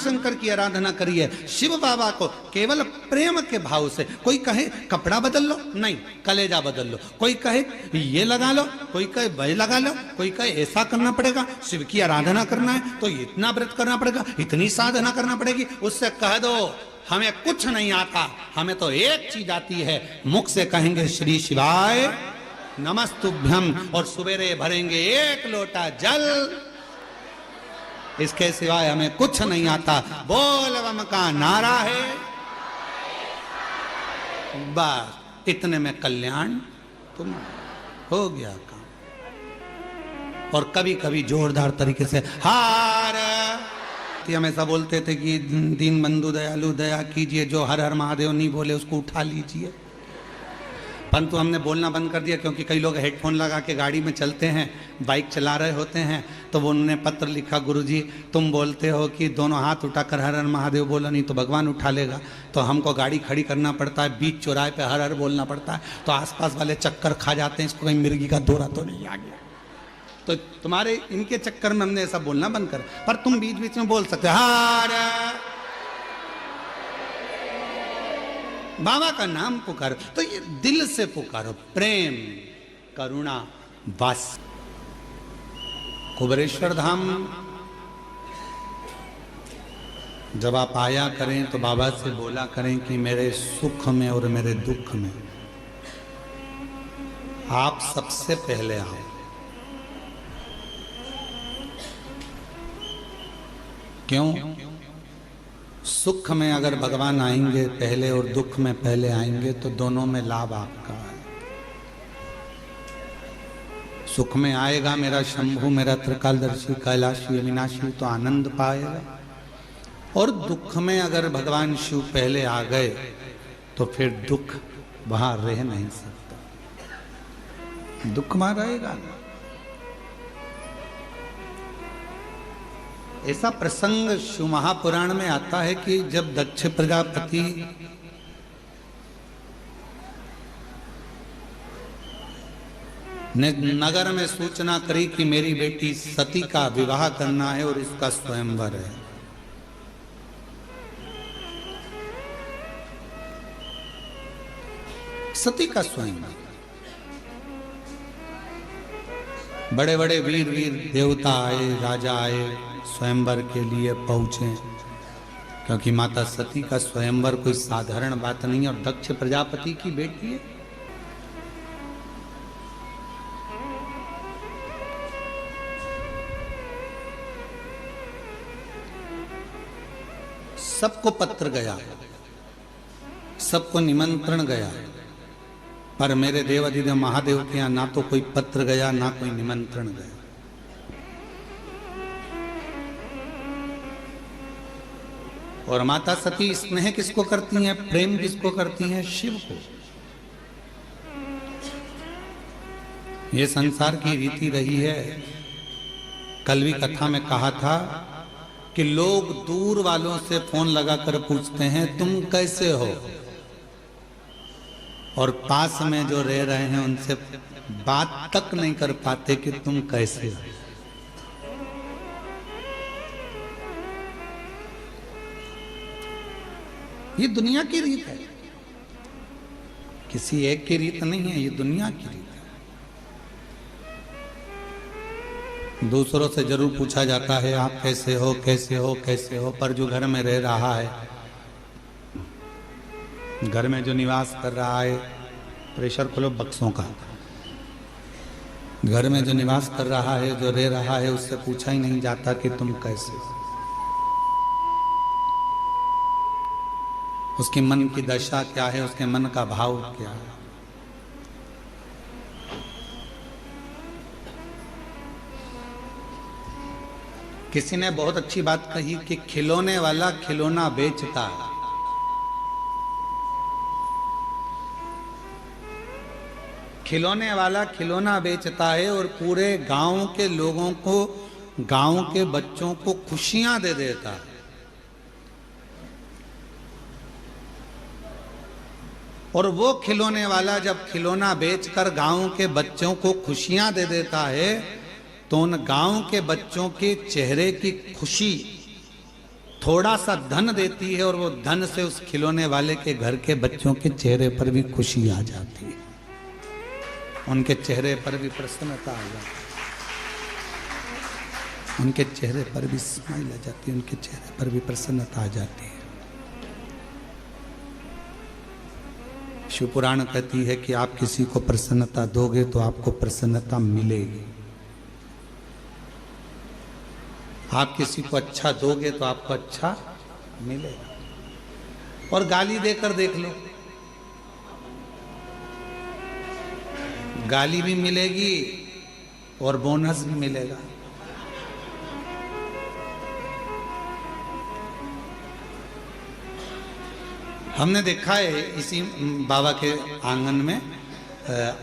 शंकर की आराधना करिए, शिव बाबा को केवल प्रेम के भाव से। कोई कहे कपड़ा बदल लो, नहीं कलेजा बदल लो। कोई कहे ये लगा लो, कोई कहे वह लगा लो, कोई कहे ऐसा करना पड़ेगा, शिव की आराधना करना है तो इतना व्रत करना पड़ेगा, इतनी साधना करना पड़ेगी। उससे कह दो हमें कुछ नहीं आता, हमें तो एक चीज आती है, मुख से कहेंगे श्री शिवाय नमस्तुभ्यम और सवेरे भरेंगे एक लोटा जल, इसके सिवाय हमें कुछ नहीं आता। बोल बम का नारा है, बस इतने में कल्याण तुम हो गया काम। और कभी कभी जोरदार तरीके से हार, हम ऐसा बोलते थे कि दीन बंधु दयालु दया कीजिए, जो हर हर महादेव नहीं बोले उसको उठा लीजिए। परंतु हमने बोलना बंद कर दिया, क्योंकि कई लोग हेडफोन लगा के गाड़ी में चलते हैं, बाइक चला रहे होते हैं, तो वो उन्होंने पत्र लिखा, गुरुजी तुम बोलते हो कि दोनों हाथ उठाकर हर हर महादेव बोला नहीं तो भगवान उठा लेगा, तो हमको गाड़ी खड़ी करना पड़ता है, बीच चौराहे पे हर हर बोलना पड़ता है, तो आसपास वाले चक्कर खा जाते हैं, इसको कहीं मिर्गी का दौरा तो नहीं आ गया। तो तुम्हारे इनके चक्कर में हमने ऐसा बोलना बंद कर, पर तुम बीच बीच में बोल सकते हार, बाबा का नाम पुकारो, तो ये दिल से पुकारो, प्रेम करुणा बस। कुबेरेश्वर धाम जब आप आया करें तो बाबा से बोला करें कि मेरे सुख में और मेरे दुख में आप सबसे पहले आओ। क्यों? सुख में अगर भगवान आएंगे पहले और दुख में पहले आएंगे तो दोनों में लाभ आपका है। सुख में आएगा मेरा शंभु, मेरा त्रिकालदर्शी कैलाशी अविनाशी, तो आनंद पाएगा, और दुख में अगर भगवान शिव पहले आ गए तो फिर दुख वहां रह नहीं सकता, दुख वहां रहेगा। ऐसा प्रसंग शिव महापुराण में आता है कि जब दक्ष प्रजापति ने नगर में सूचना करी कि मेरी बेटी सती का विवाह करना है और इसका स्वयंवर है, सती का स्वयंवर, बड़े बड़े वीर वीर देवता आए, राजा आए, स्वयंवर के लिए पहुंचे, क्योंकि माता सती का स्वयंवर कोई साधारण बात नहीं है, और दक्ष प्रजापति की बेटी है। सबको पत्र गया, सबको निमंत्रण गया, पर मेरे देवाधिदेव महादेव के यहां ना तो कोई पत्र गया ना कोई निमंत्रण गया। और माता सती स्नेह किसको करती हैं, प्रेम किसको करती हैं? शिव को। ये संसार की रीति रही है। कल भी कथा में कहा था कि लोग दूर वालों से फोन लगाकर पूछते हैं तुम कैसे हो, और पास में जो रह रहे हैं उनसे बात तक नहीं कर पाते कि तुम कैसे हो। ये दुनिया की रीत है, किसी एक की रीत नहीं है, ये दुनिया की रीत है। दूसरों से जरूर पूछा जाता है आप कैसे हो कैसे हो कैसे हो, पर जो घर में रह रहा है, घर में जो निवास कर रहा है, प्रेशर खोलो बक्सों का, घर में जो निवास कर रहा है, जो रह रहा है, उससे पूछा ही नहीं जाता कि तुम कैसे हो। उसके मन की दशा क्या है, उसके मन का भाव क्या है। किसी ने बहुत अच्छी बात कही कि खिलौने वाला खिलौना बेचता है, खिलौने वाला खिलौना बेचता है और पूरे गांव के लोगों को, गांव के बच्चों को खुशियां दे देता है। और वो खिलौने वाला जब खिलौना बेचकर गांव के बच्चों को खुशियां दे देता है, तो उन गांव के बच्चों के चेहरे की खुशी थोड़ा सा धन देती है और वो धन से उस खिलौने वाले के घर के बच्चों के चेहरे पर भी खुशी आ जाती है, उनके चेहरे पर भी प्रसन्नता आ जाती है, उनके चेहरे पर भी स्माइल आ जाती है, उनके चेहरे पर भी प्रसन्नता आ जाती है। शिव पुराण कहती है कि आप किसी को प्रसन्नता दोगे तो आपको प्रसन्नता मिलेगी, आप किसी को अच्छा दोगे तो आपको अच्छा मिलेगा। और गाली देकर देख लो, गाली भी मिलेगी और बोनस भी मिलेगा। हमने देखा है इसी बाबा के आंगन में,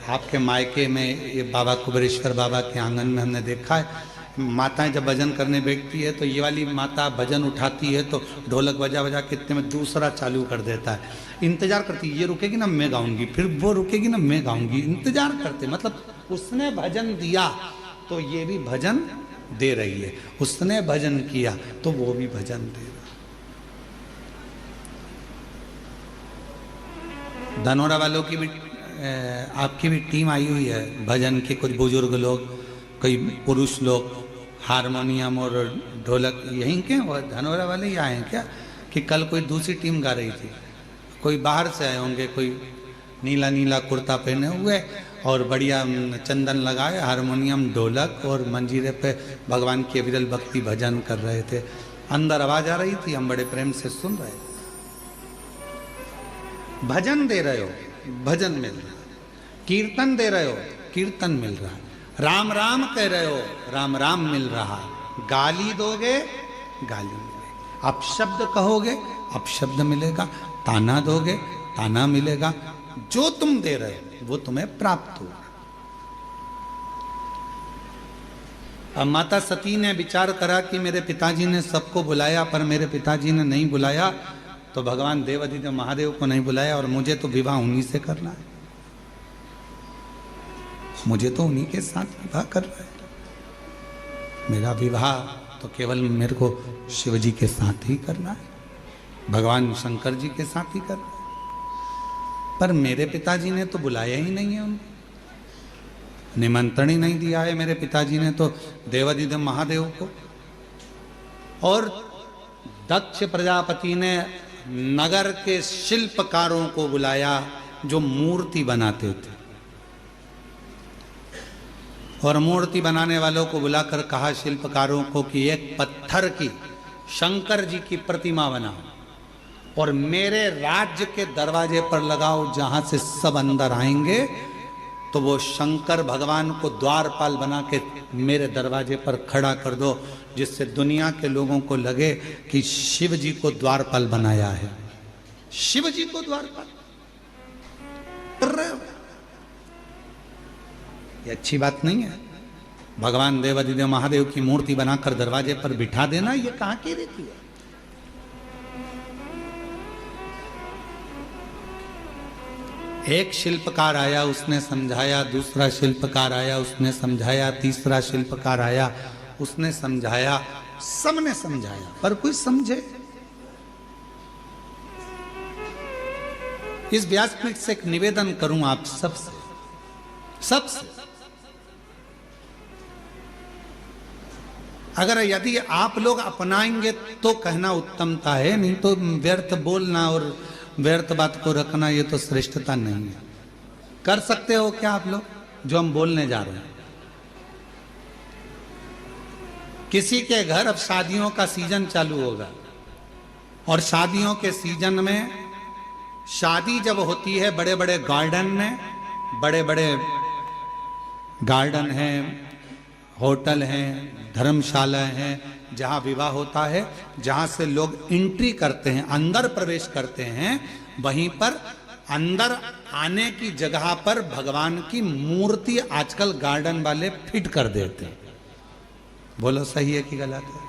आपके मायके में, ये बाबा कुबेरेश्वर बाबा के आंगन में हमने देखा है, माताएं जब भजन करने बैठती है तो ये वाली माता भजन उठाती है तो ढोलक बजा बजा कितने में दूसरा चालू कर देता है, इंतजार करती है, ये रुकेगी ना मैं गाऊंगी, फिर वो रुकेगी ना मैं गाऊंगी, इंतजार करते, मतलब उसने भजन दिया तो ये भी भजन दे रही है, उसने भजन किया तो वो भी भजन दे रहा। धनोरा वालों की भी आपकी भी टीम आई हुई है भजन के, कुछ बुजुर्ग लोग, कई पुरुष लोग, हारमोनियम और ढोलक यहीं के वो धनोरा वाले ही आए हैं क्या? कि कल कोई दूसरी टीम गा रही थी, कोई बाहर से आए होंगे, कोई नीला नीला कुर्ता पहने हुए और बढ़िया चंदन लगाए, हारमोनियम ढोलक और मंजीरे पे भगवान के विरल भक्ति भजन कर रहे थे। अंदर आवाज आ रही थी, हम बड़े प्रेम से सुन रहे थे। भजन दे रहे हो, भजन मिल रहा, कीर्तन दे रहे हो, कीर्तन मिल रहा, राम राम कह रहे हो, राम राम मिल रहा, गाली दोगे गाली मिलेगी, अपशब्द कहोगे अपशब्द मिलेगा, ताना दोगे ताना मिलेगा, जो तुम दे रहे हो वो तुम्हें प्राप्त होगा। अब माता सती ने विचार करा कि मेरे पिताजी ने सबको बुलाया पर मेरे पिताजी ने नहीं बुलाया, तो भगवान देवाधिदेव महादेव को नहीं बुलाया और मुझे तो विवाह उन्हीं से करना है, मुझे तो उन्हीं के साथ विवाह करना है, मेरा विवाह तो केवल मेरे को शिव जी के साथ ही करना है, भगवान शंकर जी के साथ ही करना है। पर मेरे पिताजी ने तो बुलाया ही नहीं है, उनको निमंत्रण ही नहीं दिया है मेरे पिताजी ने तो देवाधिदेव महादेव को। और दक्ष प्रजापति ने नगर के शिल्पकारों को बुलाया जो मूर्ति बनाते थे, और मूर्ति बनाने वालों को बुलाकर कहा शिल्पकारों को कि एक पत्थर की शंकर जी की प्रतिमा बनाओ और मेरे राज्य के दरवाजे पर लगाओ, जहां से सब अंदर आएंगे तो वो शंकर भगवान को द्वारपाल बना के मेरे दरवाजे पर खड़ा कर दो, जिससे दुनिया के लोगों को लगे कि शिव जी को द्वारपाल बनाया है। शिव जी को द्वारपाल कर रहे हो, ये अच्छी बात नहीं है। भगवान देवाधिदेव महादेव की मूर्ति बनाकर दरवाजे पर बिठा देना, ये कहां की रीति है? एक शिल्पकार आया, उसने समझाया, दूसरा शिल्पकार आया, उसने समझाया, तीसरा शिल्पकार आया, उसने समझाया, सबने समझाया, पर कोई समझे? इस व्यासपीठ से एक निवेदन करूं आप सबसे, अगर यदि आप लोग अपनाएंगे तो कहना उत्तमता है, नहीं तो व्यर्थ बोलना और व्यर्थ बात को रखना ये तो श्रेष्ठता नहीं है। कर सकते हो क्या आप लोग जो हम बोलने जा रहे हैं? किसी के घर अब शादियों का सीजन चालू होगा और शादियों के सीजन में शादी जब होती है, बड़े बड़े गार्डन में, बड़े बड़े गार्डन हैं, होटल हैं, धर्मशाला हैं, जहाँ विवाह होता है, जहाँ से लोग एंट्री करते हैं, अंदर प्रवेश करते हैं, वहीं पर अंदर आने की जगह पर भगवान की मूर्ति आजकल गार्डन वाले फिट कर देते हैं। बोलो सही है कि गलत है?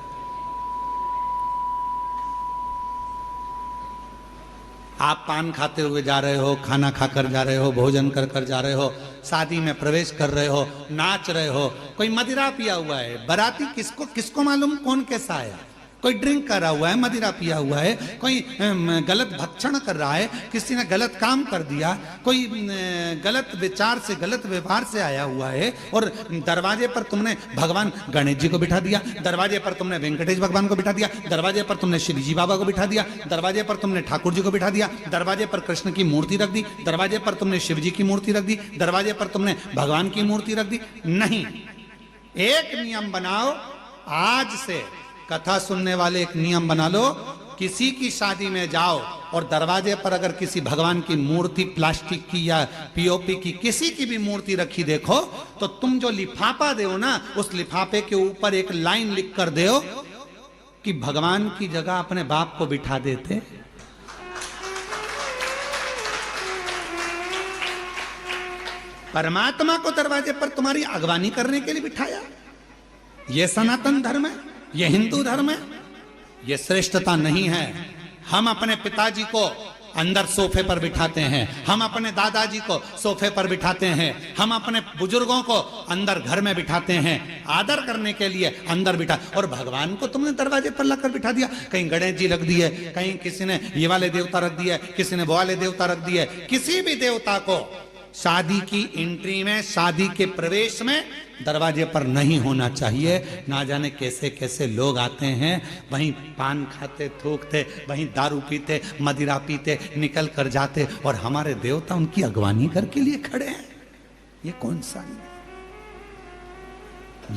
आप पान खाते हुए जा रहे हो, खाना खाकर जा रहे हो, भोजन कर कर जा रहे हो, शादी में प्रवेश कर रहे हो, नाच रहे हो, कोई मदिरा पिया हुआ है, बाराती किसको मालूम कौन कैसा आया, कोई ड्रिंक कर रहा हुआ है, मदिरा पिया हुआ है, कोई गलत भक्षण कर रहा है, किसी ने गलत काम कर दिया, कोई गलत विचार से गलत व्यवहार से आया हुआ है, और दरवाजे पर तुमने भगवान गणेश जी को बिठा दिया, दरवाजे पर तुमने वेंकटेश भगवान को बिठा दिया, दरवाजे पर तुमने श्री जी बाबा को बिठा दिया, दरवाजे पर तुमने ठाकुर जी को बिठा दिया, दरवाजे पर कृष्ण की मूर्ति रख दी, दरवाजे पर तुमने शिव जी की मूर्ति रख दी, दरवाजे पर तुमने भगवान की मूर्ति रख दी। नहीं, एक नियम बनाओ, आज से कथा सुनने वाले एक नियम बना लो, किसी की शादी में जाओ और दरवाजे पर अगर किसी भगवान की मूर्ति प्लास्टिक की या पीओपी की किसी की भी मूर्ति रखी देखो, तो तुम जो लिफाफा दो ना, उस लिफाफे के ऊपर एक लाइन लिख कर दो कि भगवान की जगह अपने बाप को बिठा देते। परमात्मा को दरवाजे पर तुम्हारी अगवानी करने के लिए बिठाया। यह सनातन धर्म है, यह हिंदू धर्म है, यह श्रेष्ठता नहीं है। हम अपने पिताजी को अंदर सोफे पर बिठाते हैं, हम अपने दादाजी को सोफे पर बिठाते हैं, हम अपने बुजुर्गों को अंदर घर में बिठाते हैं, आदर करने के लिए अंदर बिठा। और भगवान को तुमने दरवाजे पर लाकर बिठा दिया। कहीं गणेश जी रख दिए, कहीं किसी ने ये वाले देवता रख दिए, किसी ने वो वाले देवता रख दिए। किसी भी देवता को शादी की एंट्री में, शादी के प्रवेश में दरवाजे पर नहीं होना चाहिए। ना जाने कैसे कैसे लोग आते हैं, वहीं पान खाते, थूकते, वहीं दारू पीते, मदिरा पीते, निकल कर जाते, और हमारे देवता उनकी अगवानी करके लिए खड़े हैं। ये कौन सा नहीं,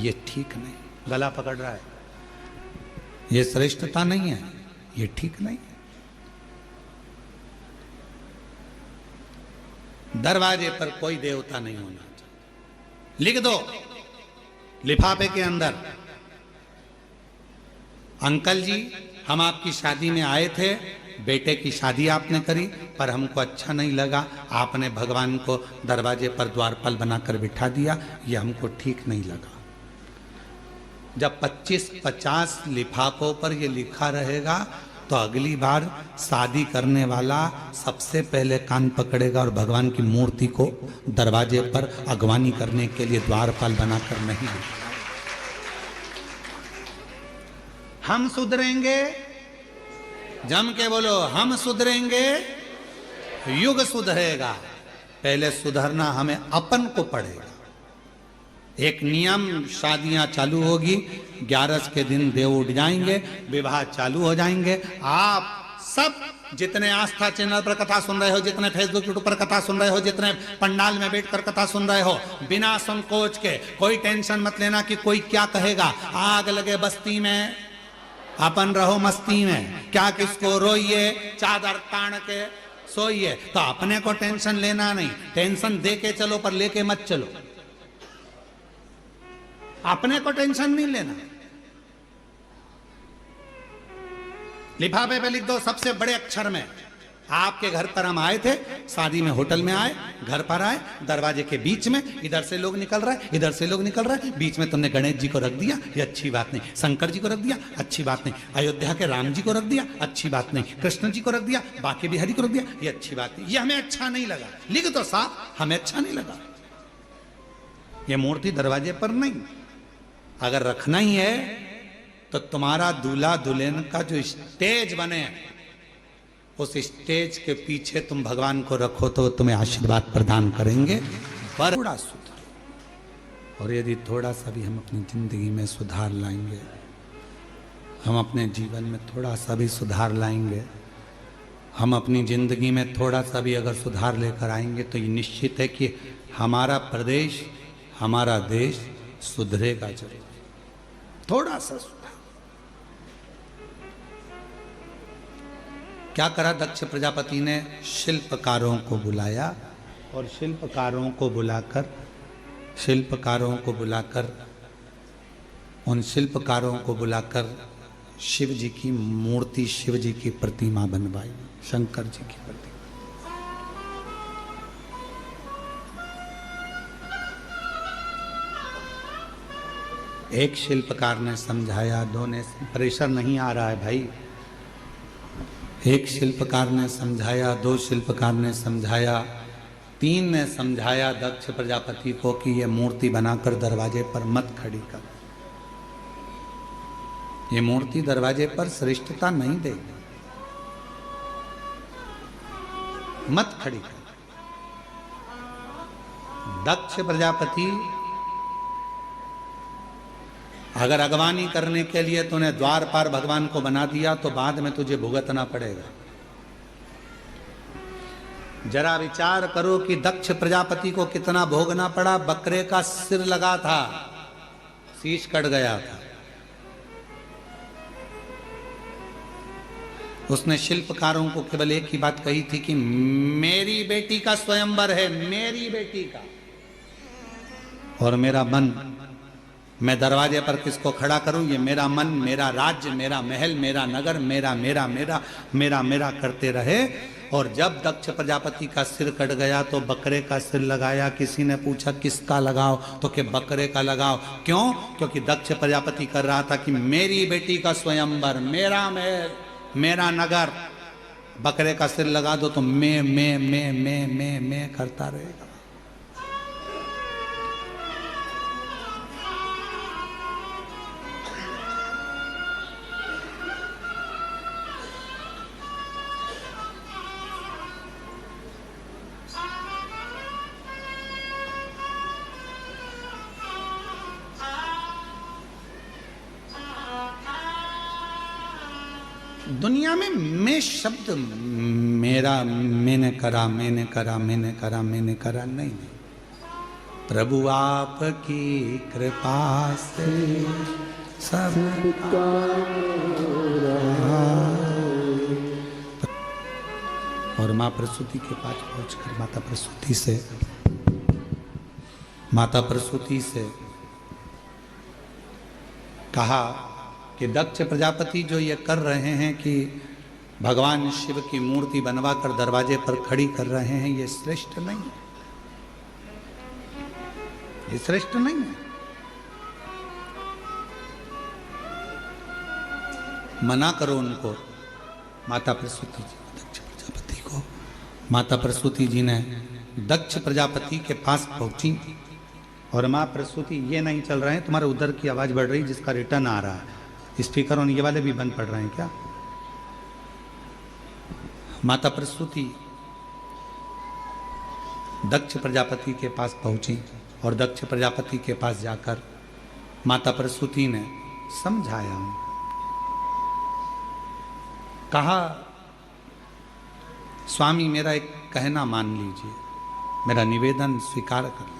ये ठीक नहीं। गला पकड़ रहा है, ये श्रेष्ठता नहीं है, ये ठीक नहीं है। दरवाजे पर कोई देवता नहीं होना चाहिए। लिख दो लिफाफे के अंदर, अंकल जी हम आपकी शादी में आए थे, बेटे की शादी आपने करी, पर हमको अच्छा नहीं लगा, आपने भगवान को दरवाजे पर द्वारपाल बनाकर बिठा दिया, ये हमको ठीक नहीं लगा। जब 25-50 लिफाफों पर ये लिखा रहेगा, तो अगली बार शादी करने वाला सबसे पहले कान पकड़ेगा और भगवान की मूर्ति को दरवाजे पर अगवानी करने के लिए द्वारपाल बनाकर नहीं लिखेगा। हम सुधरेंगे, जम के बोलो, हम सुधरेंगे, युग सुधरेगा। पहले सुधरना हमें अपन को पड़ेगा। एक नियम, शादियां चालू होगी, 11 के दिन देव उठ जाएंगे, विवाह चालू हो जाएंगे। आप सब जितने आस्था चैनल पर कथा सुन रहे हो, जितने फेसबुक यूट्यूब पर कथा सुन रहे हो, जितने पंडाल में बैठकर कथा सुन रहे हो, बिना संकोच के कोई टेंशन मत लेना कि कोई क्या कहेगा। आग लगे बस्ती में, अपन रहो मस्ती में, क्या किसको रोइए, चादर तान के सोइए। तो अपने को टेंशन लेना नहीं, टेंशन दे के चलो पर लेके मत चलो। अपने को टेंशन नहीं लेना। लिफाफे पे लिख दो सबसे बड़े अक्षर में, आपके घर पर हम आए थे, शादी में होटल में आए, घर पर आए, दरवाजे के बीच में, इधर से लोग निकल रहा है, इधर से लोग निकल रहा है, बीच में तुमने गणेश जी को रख दिया, ये अच्छी बात नहीं। शंकर जी को रख दिया, अच्छी बात नहीं। अयोध्या के राम जी को रख दिया, अच्छी बात नहीं। कृष्ण जी को रख दिया, बाकी बिहारी को रख दिया, ये अच्छी बात नहीं। ये हमें अच्छा नहीं लगा। लिख दो साहब, हमें अच्छा नहीं लगा। ये मूर्ति दरवाजे पर नहीं। अगर रखना ही है तो तुम्हारा दूल्हा दुल्हन का जो स्टेज बने, उस स्टेज के पीछे तुम भगवान को रखो तो तुम्हें आशीर्वाद प्रदान करेंगे। थोड़ा सुधार, और यदि थोड़ा सा भी हम अपनी जिंदगी में सुधार लाएंगे, हम अपने जीवन में थोड़ा सा भी सुधार लाएंगे, हम अपनी जिंदगी में थोड़ा सा भी अगर सुधार लेकर आएंगे, तो ये निश्चित है कि हमारा प्रदेश, हमारा देश सुधरेगा जरूर। थोड़ा सा सुधार। क्या करा दक्ष प्रजापति ने? शिल्पकारों को बुलाया, और शिल्पकारों को बुलाकर शिव जी की मूर्ति, शिव जी की प्रतिमा बनवाई, शंकर जी की प्रतिमा। एक शिल्पकार ने समझाया, दो ने, प्रेशर नहीं आ रहा है भाई। एक शिल्पकार ने समझाया, दो शिल्पकार ने समझाया, 3 ने समझाया दक्ष प्रजापति को कि यह मूर्ति बनाकर दरवाजे पर मत खड़ी कर। ये मूर्ति दरवाजे पर श्रेष्ठता नहीं देगी, मत खड़ी कर। दक्ष प्रजापति अगर अगवानी करने के लिए तूने द्वार पार भगवान को बना दिया तो बाद में तुझे भुगतना पड़ेगा। जरा विचार करो कि दक्ष प्रजापति को कितना भोगना पड़ा। बकरे का सिर लगा था, शीश कट गया था। उसने शिल्पकारों को केवल एक ही बात कही थी कि मेरी बेटी का स्वयंवर है, मेरी बेटी का, और मेरा मन, मैं दरवाजे पर किसको खड़ा करूं? ये मेरा मन, मेरा राज्य, मेरा महल, मेरा नगर, मेरा मेरा मेरा मेरा मेरा करते रहे। और जब दक्ष प्रजापति का सिर कट गया तो बकरे का सिर लगाया। किसी ने पूछा किसका लगाओ, तो कि बकरे का लगाओ। क्यों? क्योंकि दक्ष प्रजापति कर रहा था कि मेरी बेटी का स्वयंवर, मेरा महल, मेरा नगर। बकरे का सिर लगा दो तो मैं करता रहेगा। दुनिया में मैं शब्द, मेरा, मैंने करा, मैंने करा, मैंने करा, मैंने करा नहीं। प्रभु आपकी कृपा से सब और माँ प्रसूति के पास पहुंचकर माता प्रसूति से कहा कि दक्ष प्रजापति जो ये कर रहे हैं कि भगवान शिव की मूर्ति बनवाकर दरवाजे पर खड़ी कर रहे हैं, ये श्रेष्ठ नहीं है, ये श्रेष्ठ नहीं है। मना करो उनको। माता प्रसूति जी दक्ष प्रजापति को, माता प्रसूति जी ने दक्ष प्रजापति के पास पहुंची और माँ प्रसूति, ये नहीं चल रहे हैं, तुम्हारे उधर की आवाज बढ़ रही जिसका रिटर्न आ रहा है, स्पीकर और ये वाले भी बंद पड़ रहे हैं क्या? माता प्रसूति दक्ष प्रजापति के पास पहुंची और दक्ष प्रजापति के पास जाकर माता प्रसूति ने समझाया, कहा स्वामी मेरा एक कहना मान लीजिए, मेरा निवेदन स्वीकार कर लीजिए।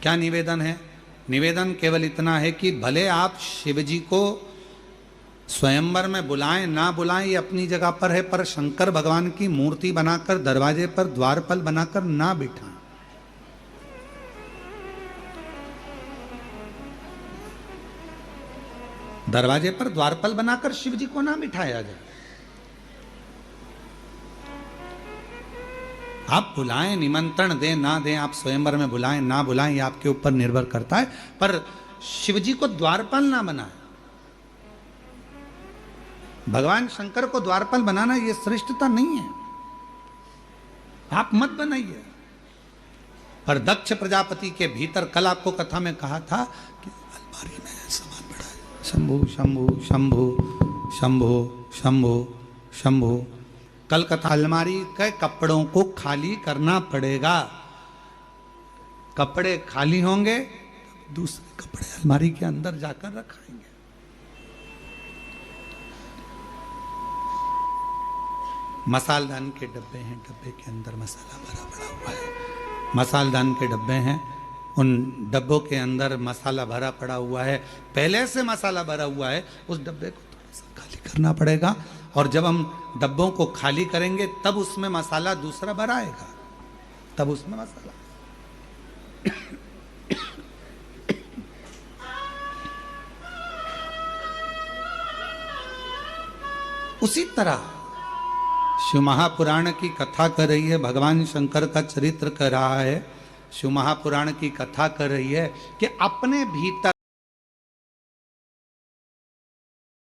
क्या निवेदन है? निवेदन केवल इतना है कि भले आप शिव जी को स्वयंवर में बुलाएं ना बुलाएं, ये अपनी जगह पर है, पर शंकर भगवान की मूर्ति बनाकर दरवाजे पर द्वारपाल बनाकर ना बिठाएं। दरवाजे पर द्वारपाल बनाकर शिव जी को ना बिठाया जाए। आप बुलाएं, निमंत्रण दें ना दें, आप स्वयंवर में बुलाएं ना बुलाएं, ये आपके ऊपर निर्भर करता है, पर शिव जी को द्वारपाल ना बनाए। भगवान शंकर को द्वारपाल बनाना ये श्रेष्ठता नहीं है, आप मत बनाइए। पर दक्ष प्रजापति के भीतर, कल आपको कथा में कहा था कि अलमारी में सामान पड़ा है, शंभु शंभु शंभु शंभु शंभु शंभु। कल कथा, अलमारी के कपड़ों को खाली करना पड़ेगा। कपड़े खाली होंगे, दूसरे कपड़े अलमारी के अंदर जाकर रखाएंगे। मसालदान के डब्बे हैं, डब्बे के अंदर मसाला भरा पड़ा हुआ है। मसालदान के डब्बे हैं, उन डब्बों के अंदर मसाला भरा पड़ा हुआ है, पहले से मसाला भरा हुआ है, उस डब्बे को थोड़ा सा खाली करना पड़ेगा। और जब हम डब्बों को खाली करेंगे तब उसमें मसाला दूसरा भराएगा, तब उसमें मसाला। उसी तरह शिव महापुराण की कथा कर रही है, भगवान शंकर का चरित्र कर रहा है, शिव महापुराण की कथा कर रही है कि अपने भीतर